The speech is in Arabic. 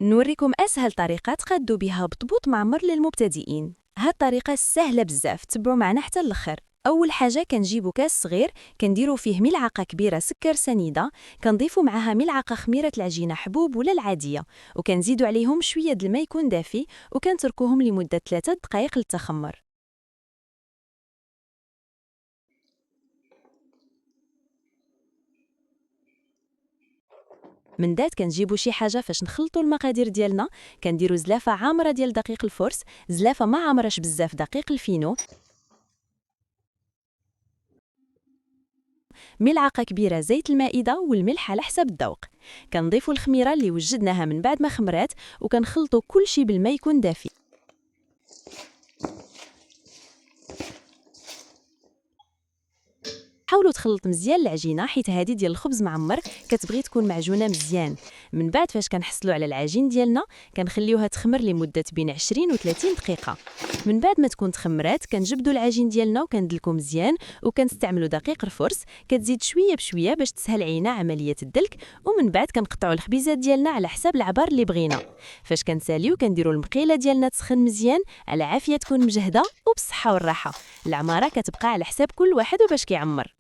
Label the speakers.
Speaker 1: نوريكم أسهل طريقة تقادوا بها بطبوط معمر للمبتدئين. هاد الطريقة سهلة بزاف، تبعوا معنا حتى الآخر. أول حاجة كنجيبو كاس صغير، كنديرو فيه ملعقة كبيرة سكر سنيدة، كنضيفو معاها ملعقة خميرة العجينة حبوب ولا العادية، وكنزيدو عليهم شوية د الماء يكون دافي، وكنتركوهم لمدة 3 دقائق للتخمر. من بعد كنجيبو شي حاجه فاش نخلطوا المقادير ديالنا. كنديروا زلافه عامره ديال دقيق الفرس، زلافه ما عامرش بزاف دقيق الفينو، ملعقه كبيره زيت المائده والملح على حسب الذوق. كنضيفوا الخميره اللي وجدناها من بعد ما خمرات، وكنخلطوا كل شيء بالماء يكون دافي. حاولوا تخلط مزيان العجينه، حيت هذه ديال الخبز معمر كتبغي تكون معجونه مزيان. من بعد فاش كنحصلوا على العجين ديالنا، كنخليوها تخمر لمده بين 20 و 30 دقيقه. من بعد ما تكون تخمرات، كنجبدوا العجين ديالنا وكندلكو مزيان، وكنستعملوا دقيق الفرس. كتزيد شويه بشويه باش تسهل علينا عمليه الدلك. ومن بعد كنقطعوا الخبيزات ديالنا على حساب العبار اللي بغينا. فاش كنساليو كنديروا المقيله ديالنا تسخن مزيان، على عافيه تكون مجهده وبالصحه والراحه. العماره كتبقى على حساب كل واحد وباش كيعمر.